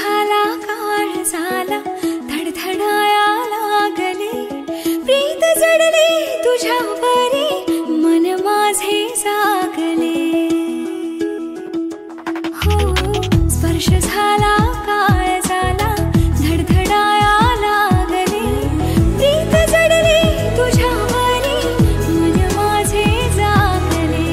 झाला काळ झाला धडधडाया लागले प्रीत जडले तुझ्यावरी मन माझे जागले हो स्पर्श झाला काळ झाला धडधडाया लागले प्रीत जडले तुझ्यावरी मन माझे जागले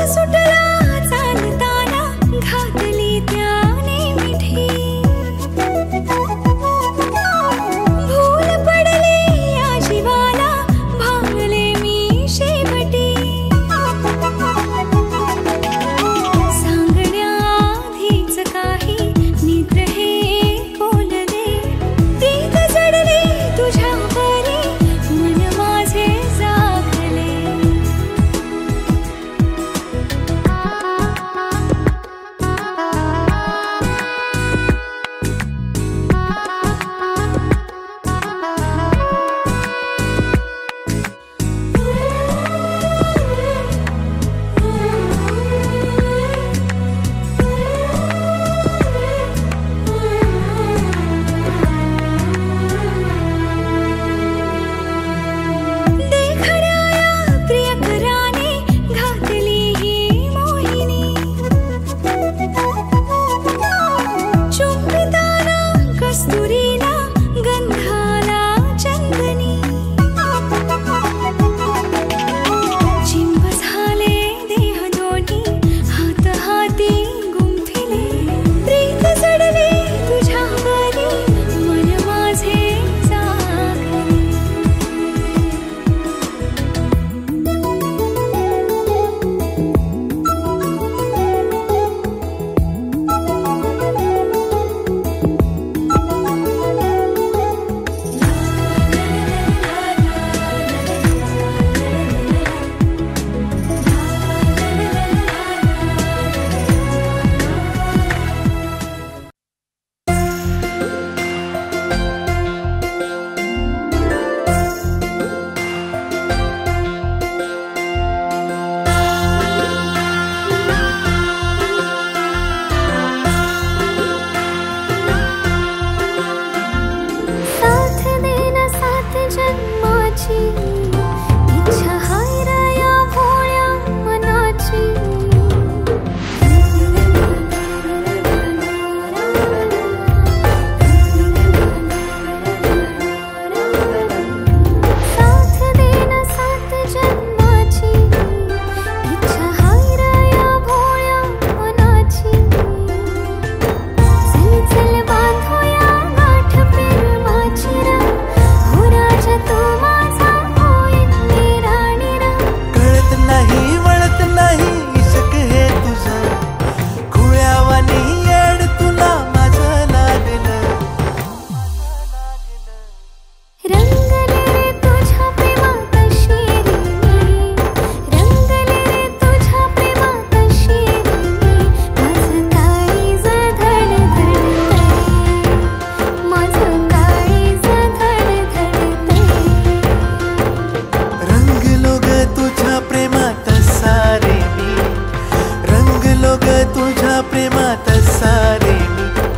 सुटला चालताना घातली त्याने मिठी भूल पडले या जीवाला भांगले मी शेवटी सांगण्याआधीच काही निद्र हे बोलले प्रीत जडले तुझ्यावरी मन माझे जागले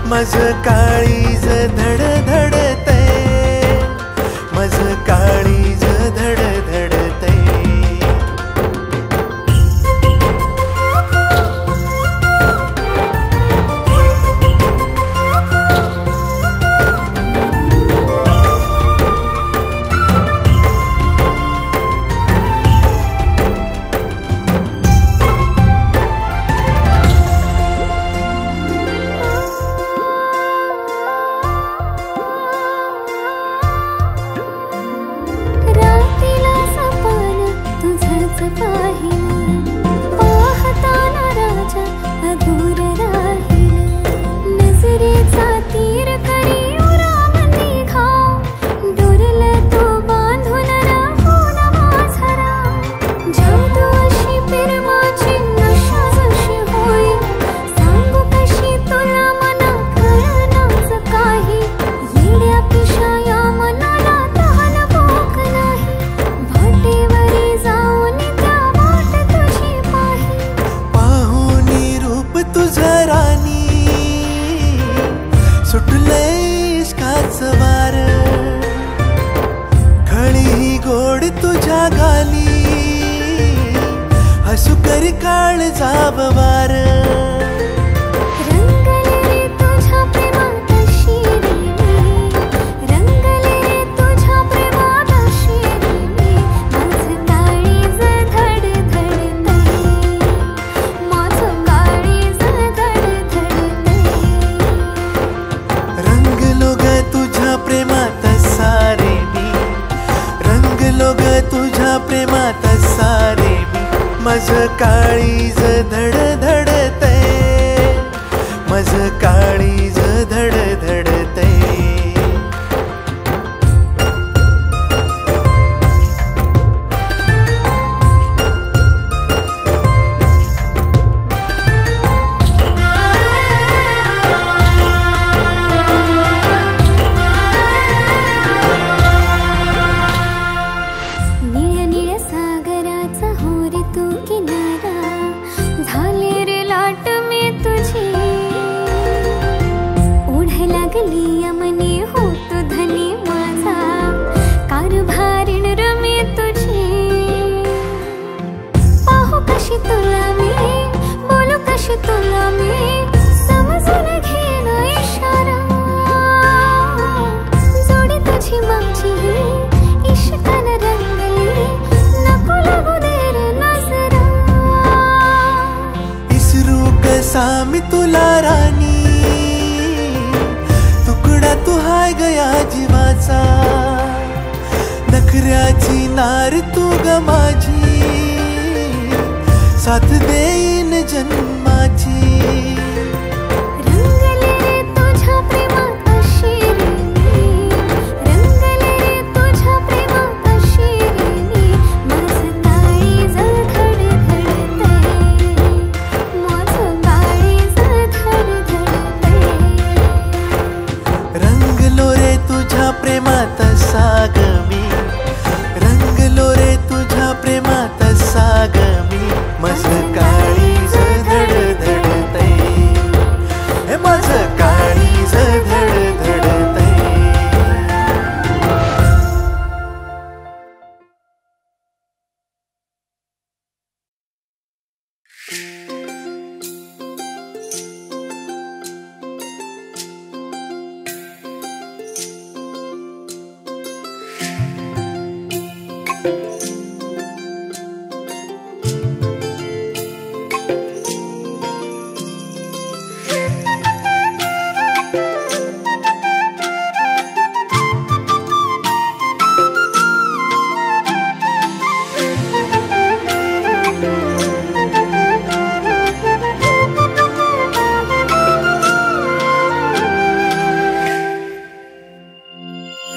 माझं काळीज धडधडतय, माझं काळीज धडधडतय. नववार रंगले तुझ्या प्रेमात शिरी मी, रंगले तुझ्या प्रेमात शिरी मी, माझं काळीज धडधडतंय, माझं काळीज धडधडतंय. रंगलो ग तुझ्या प्रेमात सारे मी, रंगलो ग तुझ्या प्रेमात सारे मी, माझं काळीज धडधडतंय, माझं काळीज धडधडतंय. निळ्या निळ्या सागराचा हो रे तू किनारा, झाले रे लाट मी तुझी, ओढ लागली यमनी होत धनी माझा, कारभारीण रमी तुझी. पाहू कशी तुला मी, बोलू कशी तुला मी, समजून घेण इशारा, जोडी तुझी माझी इश्कान रंगली, नको लागू दे रे नजरा. इसरू कसा मी तुला राणी, तुकडा तू हाय गया जीवाचा, नखऱ्याची नार तू ग माझी, साथ देईन जन्माची. रंगले तुझ्या प्रेमात शिरी मी, रंगले तुझ्या प्रेमात शिरी मी, माझं काळीज धडधडतंय, माझं काळीज धडधडतंय. रंगलो रे तुझ्या प्रेमात साग मी, रंगलो रे तुझ्या प्रेमात साग मी, माझं काळीज धडधडतंय, हे माझं काळीज धडधडतंय.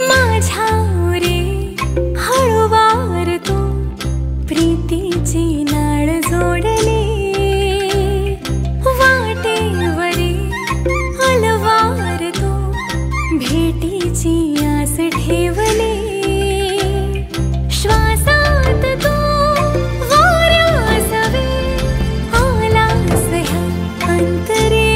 माझ्या रे हळूवार तू प्रीतीची नाळ जोडली, वाटेवरी अलवार तू भेटीची आस ठेवली, श्वासात तू वाऱ्यासवे आलास ह्या अंतरे.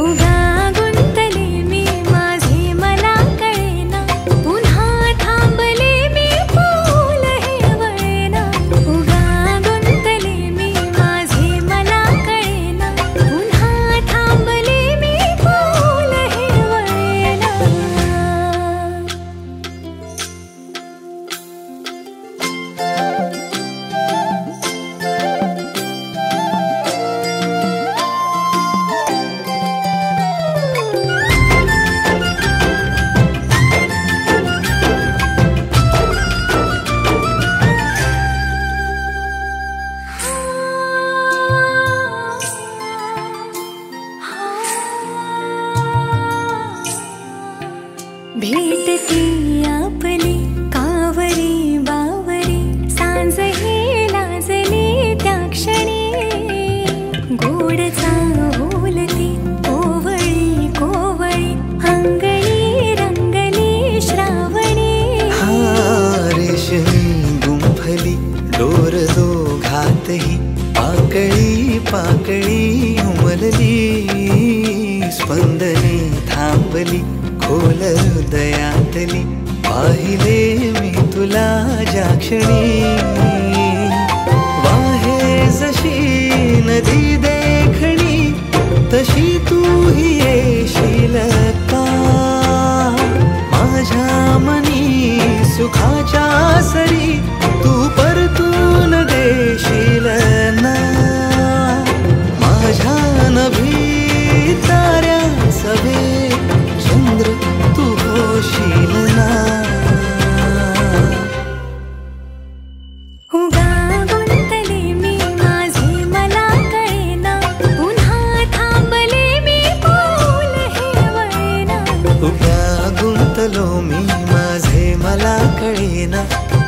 उगा गुंतले मी माझे मला कळेना, पुन्हा थांबले मी फूल हे वळेना. उगा गुंतले मी माझे मला कळेना, पुन्हा थांबले मी फूल हे वळेना. भेटती आपली कावरी बावरी, सांज हे लाजली त्या क्षणी, गोड चाहुलती कोवळी कोवळी, अंगणी रंगली श्रावणी. रेशमी गुंफली डोर दोघातही, पाकळी पाकळी उमलली, स्पंदने थांबली खोल हृदयातली, पाहिले मी तुला ज्या क्षणी. जशी नदी देखणी तशी तूही येशील का माझ्या मनी सुखाच्या सरी तू परतून देशील ना माझ्या नभी ताऱ्या सवे चंद्र तू होशील ना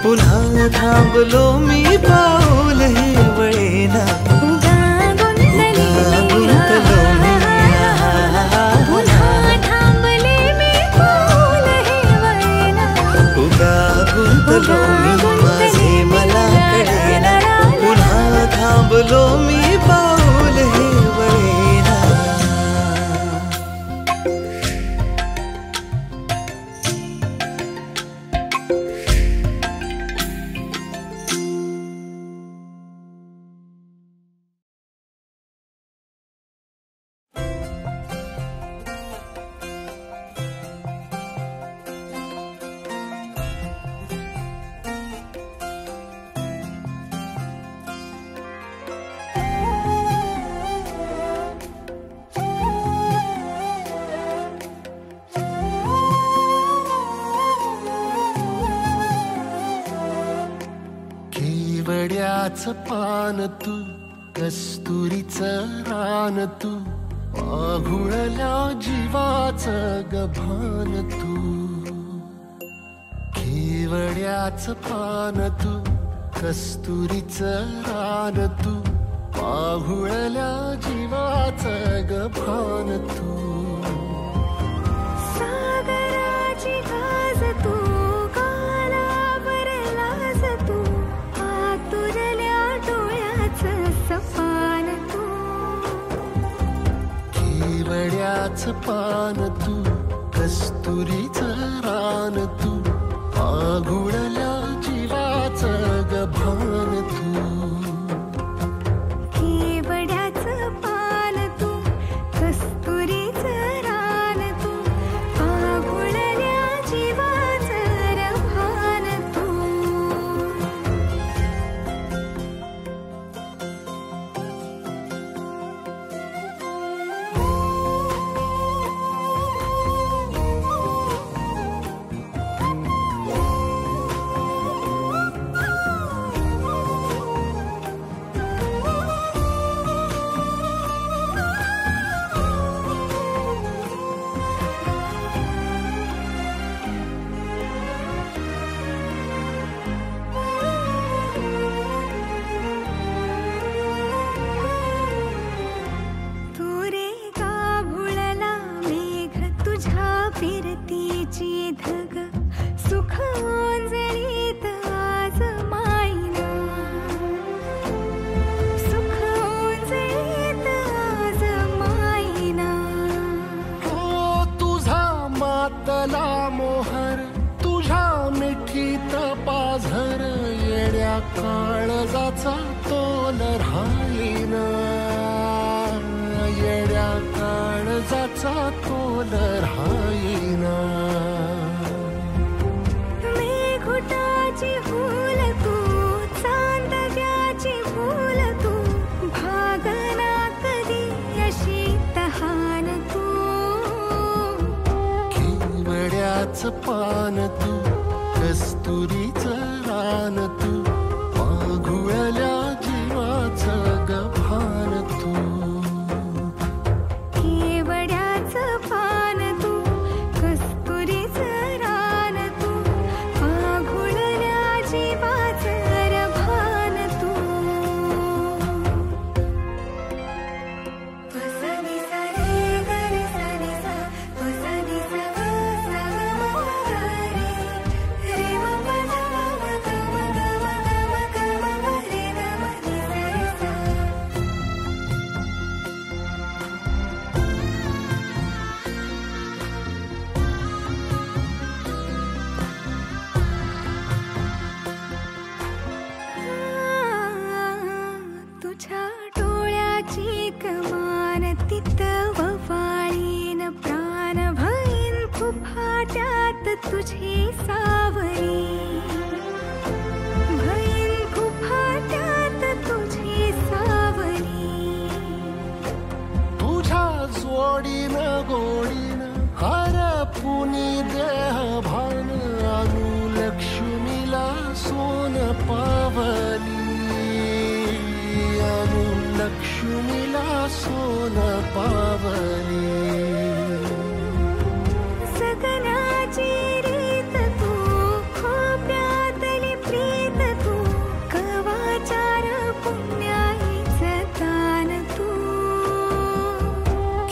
पुन्हा थांबलो मी पाऊल हे वळेना गुंतलो मी पुन्हा थांबले मी पाऊल हे वळेना गुंतलो मी माझे मला कळेना पुन्हा थांबलो मी पाऊल हे वळेना पान तू कस्तुरीचं रान तू आघुळल्या जीवाचं गभान तू केवड्याचं पान तू कस्तुरीचं रान तू आघुळल्या जीवाचं गभान तू सागराची गाज तू पान तू कस्तुरीचं रान तू आघुळल्या जीवाचं गभान तू केवड्याचं पान तू कस्तुरीचं रान तू आघुळल्या जीवाचं गभान तू फिरतीची धग सुख ओंजळीत आज मायना सुख ओंजळीत आज मायना हो तुझा मातला मोहर तुझ्या मिठीत पाझर येड्या काळजाचा तोल राहिना येड्या काळजाचा तोल राहिना मेघुटाची फूल तू चांदव्याची फूल तू भागना कधी अशी तहान तू केवड्याचं पान तू कस्तुरीचं रान तू आघुळल्या जीवाचं गभान तू केवड्याचं पान तू कस्तुरीचं रान तू आघुळल्या जीवाचं गभान तू वसनी सरे गरे सनी सा वसनी सा सा ग म ग रे रे म प ध म ग म ग म ग गोडीनं हरपुनी देह भान आणू लक्ष्मीला सोन पावली आणू लक्ष्मीला सोन पावली सगनाची रीत तू खोप्यातली प्रीत तू कवाचार पुण्याईचं तान तू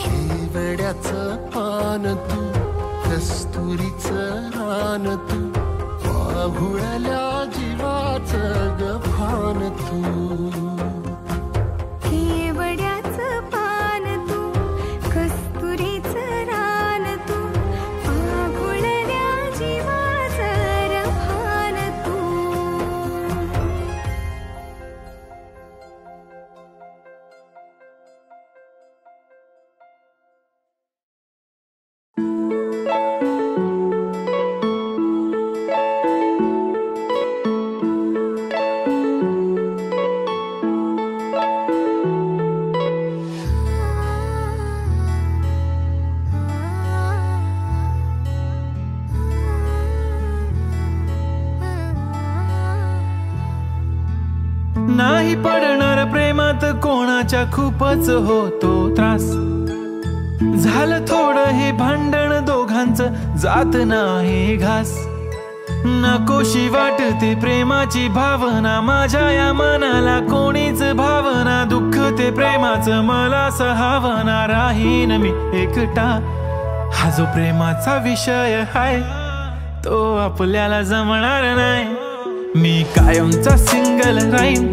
केवड्याचं पान तू कस्तुरीचं रान तू वाघुळल्या जीवाचं गभान तू केवड्याचं पान तू कस्तुरीचं रान तू आघुळल्या जीवाचं रभान तू नाही पडणार प्रेमात कोणाच्या खूपच होतो त्रास झालं थोडं हे भांडण दोघांचं जात नाही घास नकोशी वाटते प्रेमाची भावना माझ्या या मनाला कोणीच भावना दुःख ते प्रेमाचं मला सहावना राहीन मी एकटा हा जो प्रेमाचा विषय हाय तो आपल्याला जमणार नाही मी कायमचा सिंगल राहीन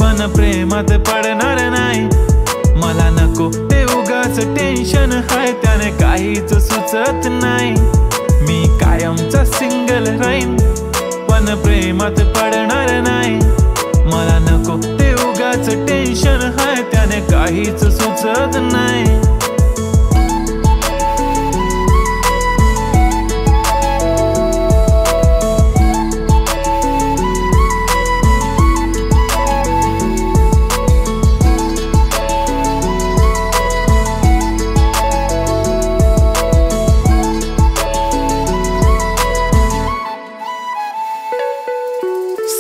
पण प्रेमात पडणार नाही मला नको ते उगाच टेन्शन हाय त्याने काहीच सुचत नाही मी कायमचा सिंगल राहीन पण प्रेमात पडणार नाही मला नको ते उगाच टेन्शन हाय त्याने काहीच सुचत नाही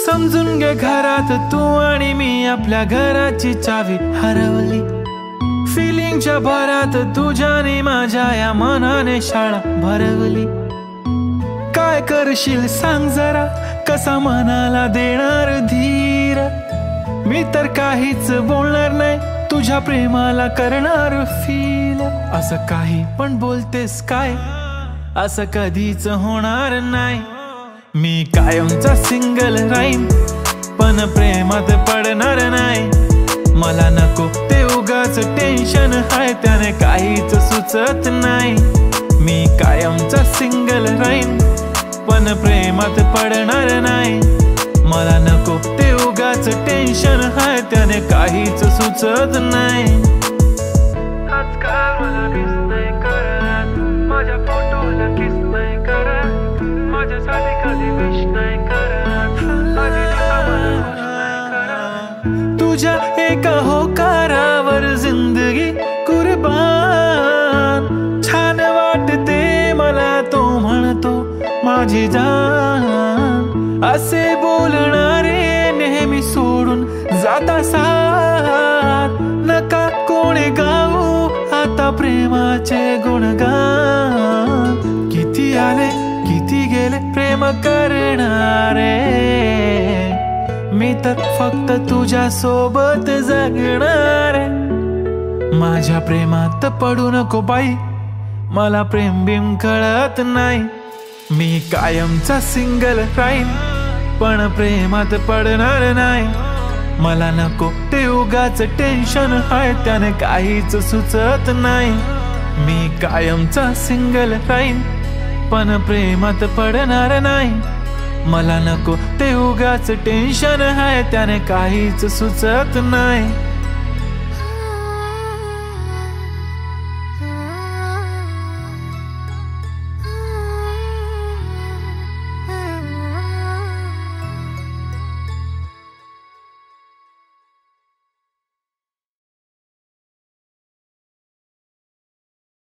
समजून घे घरात तू आणि मी आपल्या घराची चावी हरवली फिलिंगच्या भरात तुझ्याने माझ्या या मनाने शाळा भरवली काय करशील सांग जरा कसा मनाला देणार धीर मी तर काहीच बोलणार नाही तुझ्या प्रेमाला करणार फील असं काही पण बोलतेस काय असं कधीच होणार नाही मी कायमचा सिंगल राहीन पण प्रेमात पडणार नाही मला नको ते उगाच टेन्शन हाय त्याने काहीच सुचत नाही मी कायमचा सिंगल राहीन पण प्रेमात पडणार नाही मला नको ते उगाच टेन्शन हाय त्याने काहीच सुचत नाही आजकाल मला मिस नाही करत माझ्या फोटोला किस नाही करत माझ्यासाठी कधी विश नाही करत तुझ्या एका होकारावर जिंदगी कुर्बान छान वाटते मला तो म्हणतो माझी जान असे बोलणारे नेहमी सोडून जाता साथ नका कोणी गाऊ आता प्रेमाचे गुणगान किती आले किती गेले प्रेम करणारे मी तर फक्त तुझ्या सोबत जगणारे माझ्या प्रेमात पडू नको बाई मला प्रेम बिम कळत नाही मी कायमचा सिंगल राहीन पण प्रेमात पडणार नाही मला नको ते उगाच टेन्शन हाय त्याने काहीच सुचत नाही मी कायमचा सिंगल राहीन पण प्रेमात पडणार नाही मला नको ते उगाच टेन्शन हाय त्याने काहीच सुचत नाही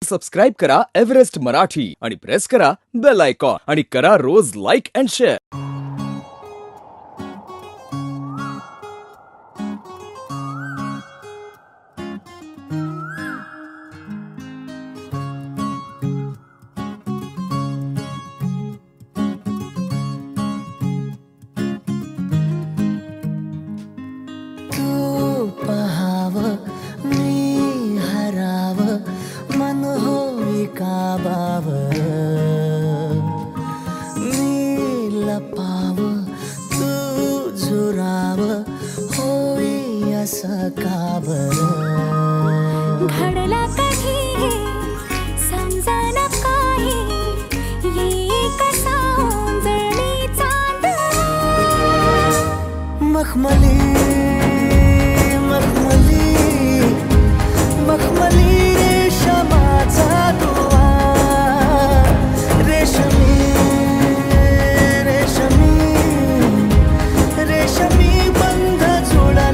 सबस्क्राईब करा एव्हरेस्ट मराठी आणि प्रेस करा बेल आयकॉन आणि करा रोज लाईक अँड शेअर. घडला कधी समजना काही ये कसा ओंजळली चांद मखमली मखमली मखमली रेशमाचा दुवा रेशमी रेशमी रेशमी बंध जुळला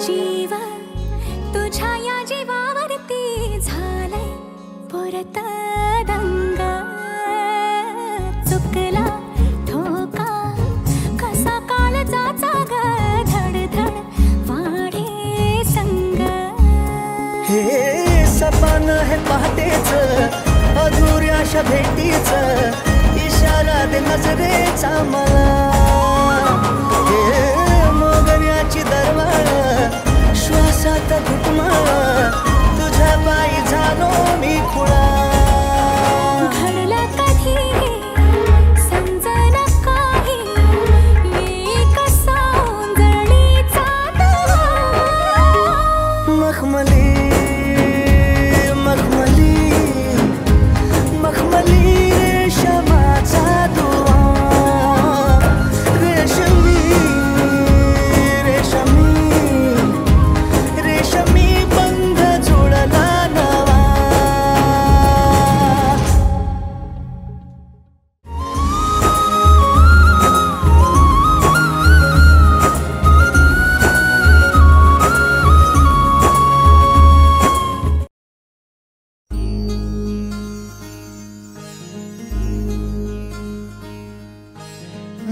जीव तुझ्या या जीवावरती झालंय परत दंग चुकला ठोका कसा काळजाचा ग धडधड वाढे संग हे सपन है पहाटेच अधुऱ्याशा भेटीच इशारा दे नजरेचा मला मोगऱ्याची दरवाळ श्वासात घुटमाळ तुझ्या पायी झालो मी खुळा घडला कधी समजना काही ये कसा ओंजळली चांद मखमली मखमली मखमली रेशमाचा दुवा रेशमी रेशमी बंध जुळला नवा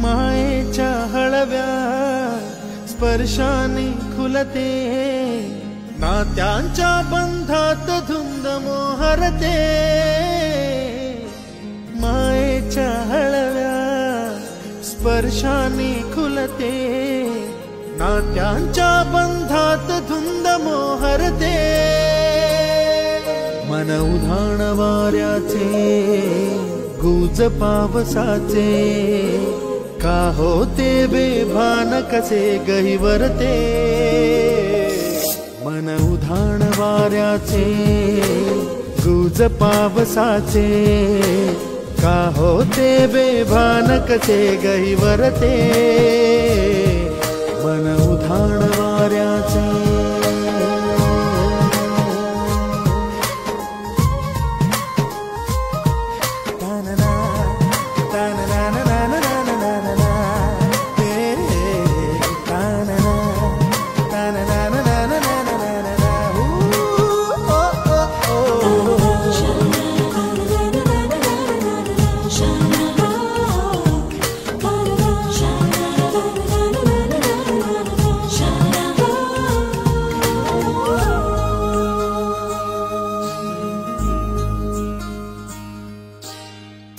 मायेच्या हळव्या स्पर्शाने खुलते नात्यांच्या बंधात धुंद मोहरते मायेच्या हळव्या स्पर्शाने खुलते नात्यांच्या बंधात धुंद मोहरते मन उधाण वाऱ्याचे गुज पावसाचे का होते बेभान कसे गहिवरते मन उधाण वाऱ्याचे गुज पावसाचे का होते बेभान कसे गहिवरते मन उधाण वाऱ्याचे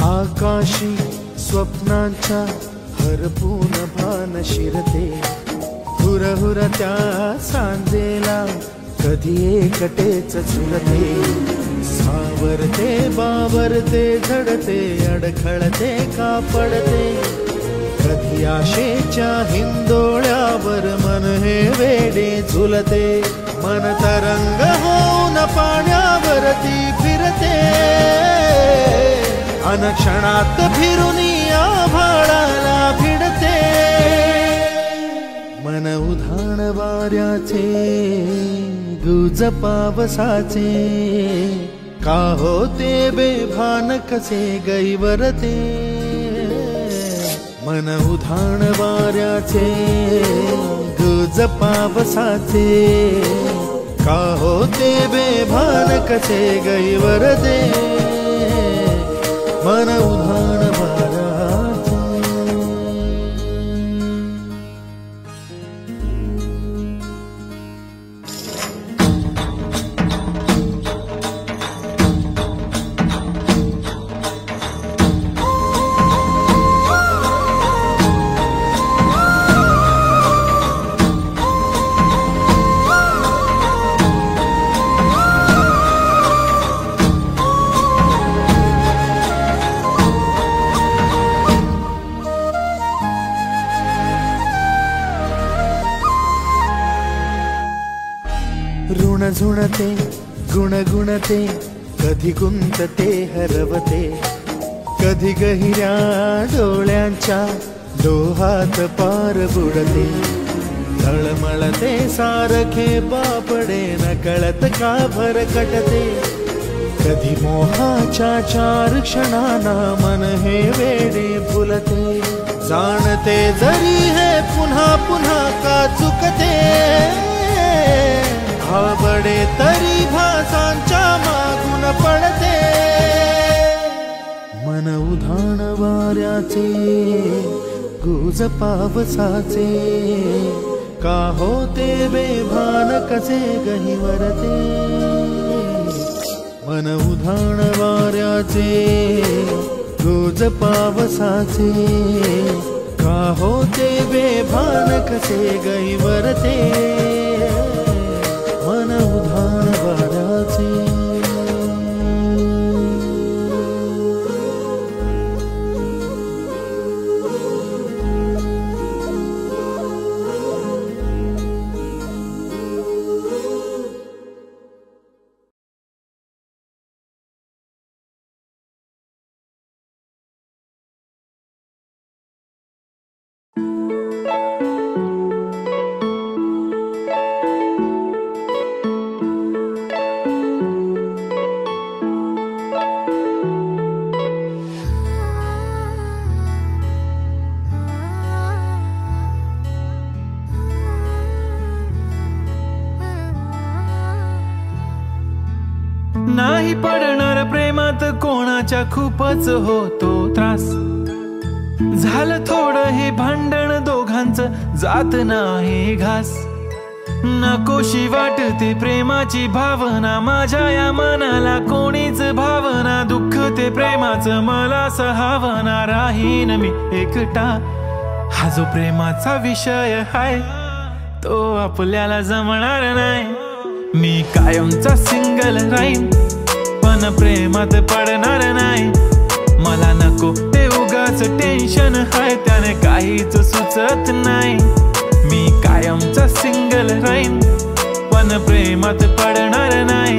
आकाशी स्वप्नांच्या हरपून भान शिरते हुरहुर त्या सांजेला कधी एकटेच झुरते, सावरते बावरते झडते, अडखळते का पडते, कधी आशेच्या हिंदोळ्यावर मन हे वेडे झुलते, मन तरंग होऊन पाण्यावरती फिरते, अनक्षणात फिरून आभाळाला भिडते, मन उधाण वाऱ्याचे गुज पावसाचे, का होते बेभान कसे गैवरते, मन उधाण वाऱ्याचे गुज पावसाचे, का होते बेभान कसे गैवरते, मन उधाण वाऱ्याचे. ऋण झुणते गुणगुणते, कधी गुंतते हरवते, कधी गहिऱ्या डोळ्यांच्या डोहात पार बुडते, तळमळते सारखे बापडे नकळत का भरकटते, कधी मोहाच्या चार क्षणांना मन हे वेडे फुलते, जाणते जरी हे पुन्हा पुन्हा का चुकते, आवडे तरी भासांच्या मागून पडते, मन उधाण वाऱ्याचे गुज पावसाचे, का होते बेभान कसे गहिवरते, मन उधाण वाऱ्याचे गुज पावसाचे, का होते बेभान कसे गहिवरते, मन उधाण वाऱ्याचे. नाही पडणार प्रेमात कोणाच्या खूपच होतो त्रास, झालं थोडं हे भांडण दोघांचं जात नाही घास, नकोशी वाटते प्रेमाची भावना माझ्या या मनाला कोणीच भावना, दुःख ते प्रेमाचं मला सहावना, राहीन मी एकटा, हा जो प्रेमाचा विषय हाय तो आपल्याला जमणार नाही, मी कायमचा सिंगल राहीन पण प्रेमात पडणार नाही, मला नको ते उगाच टेन्शन हाय त्याने काहीच सुचत नाही, मी कायमचा सिंगल राहीन पण प्रेमात पडणार नाही,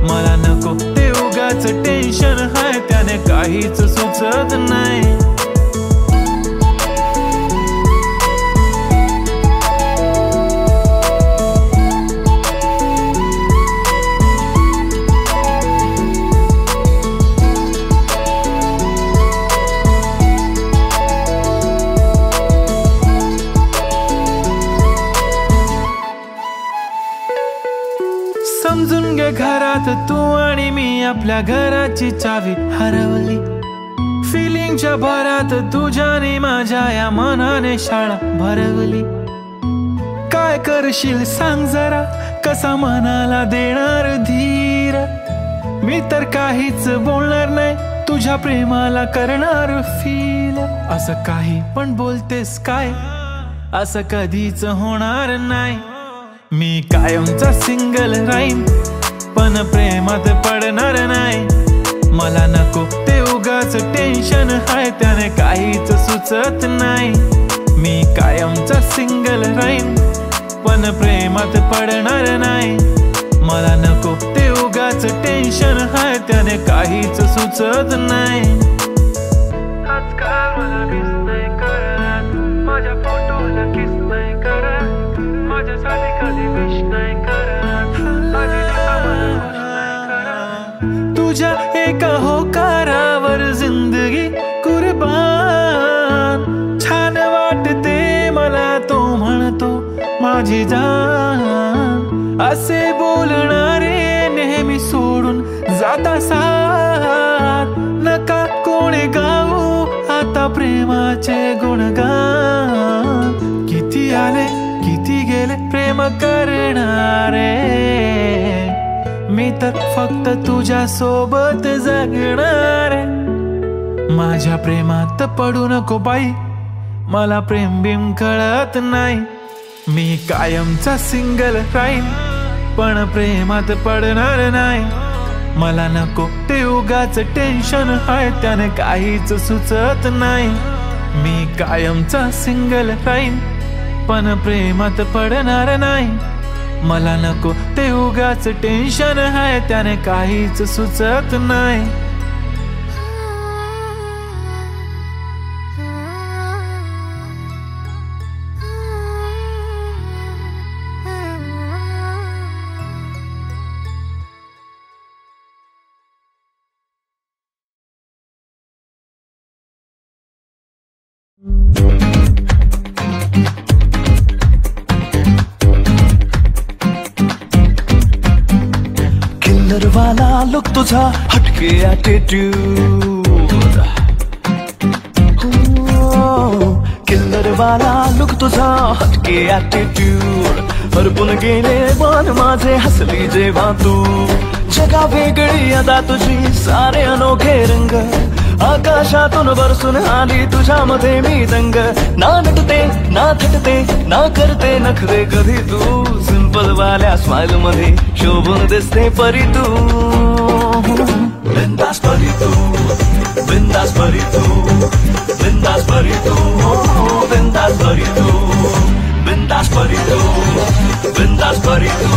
मला नको ते उगाच टेन्शन हाय त्याने काहीच सुचत नाही. समजून घे घरात तू आणि मी आपल्या घराची चावी हरवली, फिलिंगच्या भरात तुझ्याने माझ्या या मनाने शाळा भरवली, काय करशील सांग जरा कसा मनाला देणार धीर, मी तर काहीच बोलणार नाही तुझ्या प्रेमाला करणार फील, असं काही पण बोलतेस काय असं कधीच होणार नाही, मी कायमचा सिंगल राहीन पण प्रेमात पडणार नाही. मला नको ते उगाच टेन्शन हाय त्याने काहीच सुचत नाही. मी कायमचा सिंगल राहीन पण प्रेमात पडणार नाही. मला नको ते उगाच टेन्शन हाय त्याने काहीच सुचत नाही. आजकाल मला मिस नाही करत, माझ्या फोटोला किस नाही करत, माझ्यासाठी कधी विश नाही करत, आधी मला खुश नाही करत. तुझ्या एका होकारावर जिंदगी कुर्बान. छान वाटते मला तो म्हणतो माझी जान. असे बोलणारे नेहमी सोडून जाता साथ. नका कोणी गाऊ आता प्रेमाचे गुणगान. किती आले किती गेले प्रेम करणारे, मी तर फक्त तुझ्या सोबत जगणारे. माझ्या प्रेमात पडू नको बाई, मला प्रेम बिम कळत नाही. मी कायमचा सिंगल राहीन पण प्रेमात पडणार नाही. मला नको ते उगाच टेन्शन हाय त्याने काहीच सुचत नाही. मी कायमचा सिंगल राहीन पण प्रेमात पडणार नाही. मला नको ते उगाच टेन्शन हाय त्याने काहीच सुचत नाही. किल्लर वाला लुक तुझा हटके ॲटिट्यूड. किल्लर वाला लुक तुझा हटके ॲटिट्यूड. हरपून गेले मन माझे हसली जेव्हा तू. जगा वेगळी अदा तुझी सारे अनोखे रंग. आकाशातून बरसून आली तुझ्यामध्ये मी दंग. ना नटते ना थटते ना करते नखरे कधी तू. सिंपल वाल्या स्माइल मध्ये शोभून दिसते परी तू. बिंदास परी तू, बिंदास परी तू, बिंदास परी तू, बिंदास परी तू, बिंदास परी तू, बिंदास परी तू,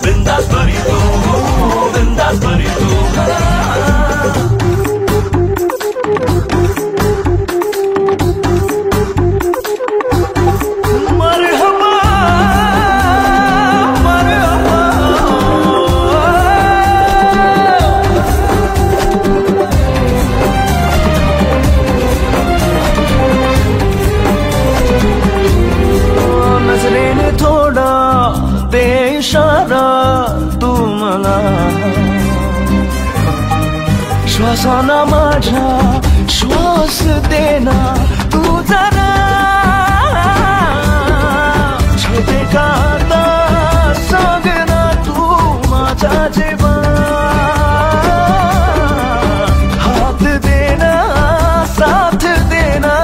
बिंदास परी तू, बिंदास परी तू. नजरेने थोडा दे इशारा तू मला. श्वासाना माझ्या श्वास देना तू जरा. छेते का आता सांग ना तू माझा जेव्हा. हात देना साथ देना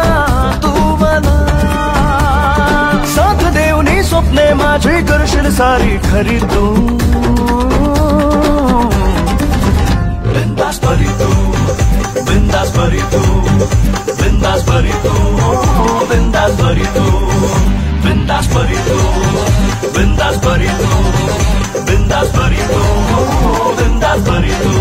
तू मला. साथ देवनी स्वप्ने माझी करशील सारी खरी तू. बिंदास परी तू, बिंदास परी तू, बिंदास परी तू, बिंदास परी तू, बिंदास परी तू, बिंदास परी तू, बिंदास परी तू, बिंदास परी तू.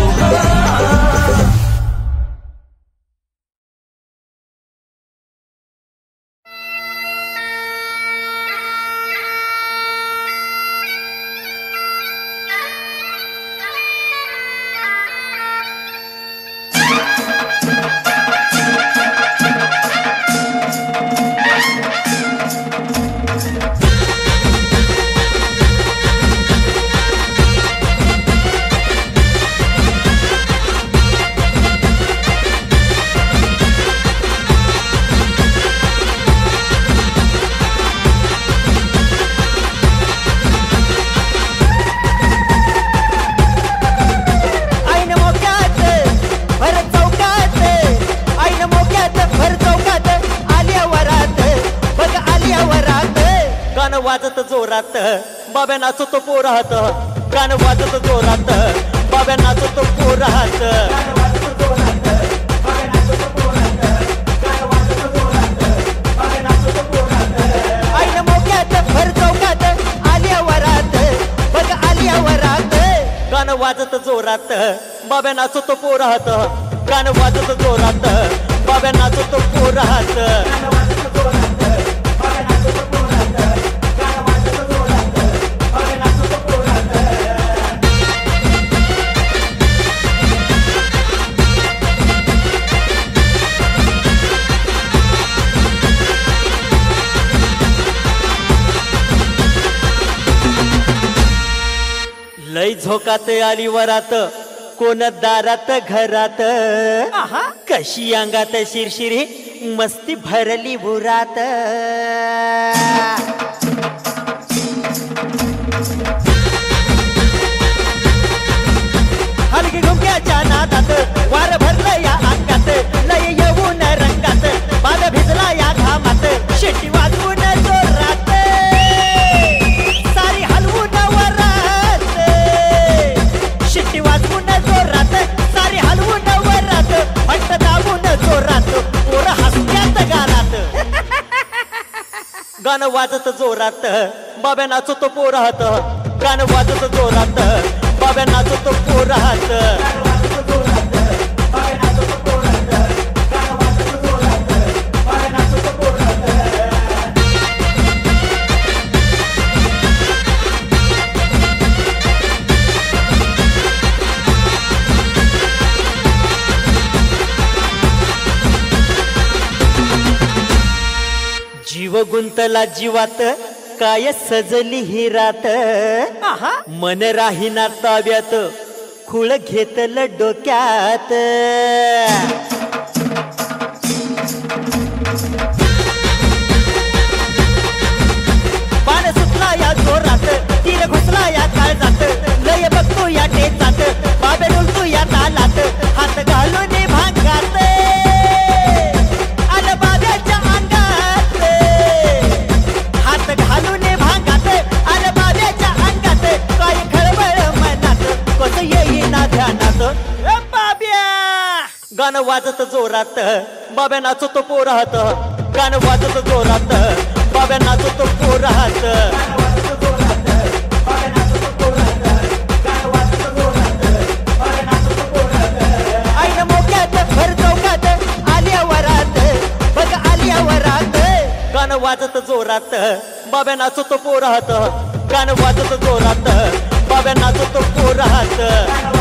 जोरात बाब्या नाचतो पोरात गाणं वाजत जोरात बाब्या नाचतो पोरात आईन मोक्यात भर चौकात आलिया वरात बघ आलिया वरात गाणं वाजत जोरात बाब्या नाचतो पोरात गाणं वाजत जोरात बाब्या नाचतो पोरात लय झोकात आली वरात कोण दारात घरात कशी अंगात शिरशिरी मस्ती भरली बुरात हलकी घुमक्याच्या नादात वार भरलं या अंगात लय येऊन रंगात बाग भिजला या घामात शेटी वाजवून जोरात सारी हलवून वरात शेटी वाजवून जोरात सारी हलवून वरात फट दाबून जोरात पोर हसत्यात गारात गाणं वाजत जोरात बाब्या नाचतो पोरात गाणं वाजत जोरात बाब्या नाचतो पोरात जीव गुंतला जीवात काय सजली ही रात मन राहीना ताब्यात खुळ घेतलं डोक्यात पान सुटला या जोरात तीर घुसला या काळजात लय बघतो या टेचात बाबे डोलतो या तालात हात घालून भांगात आलं बाब्याच्या अंगात हात घालून भांगात आलं बाब्याच्या अंगात काय खळबळ मनात कसं येईना ध्यानात बाब्या गाणं वाजत जोरात बाब्या नाचतो पोरात गाणं वाजत जोरात बाब्या नाचतो पोरात आईन मोक्यात भर चौकात आलिया वरात बघ आलिया वरात गाणं वाजत जोरात बाब्या नाचतो पोरात गाणं वाजत जोरात बाब्या नाचतो पोरात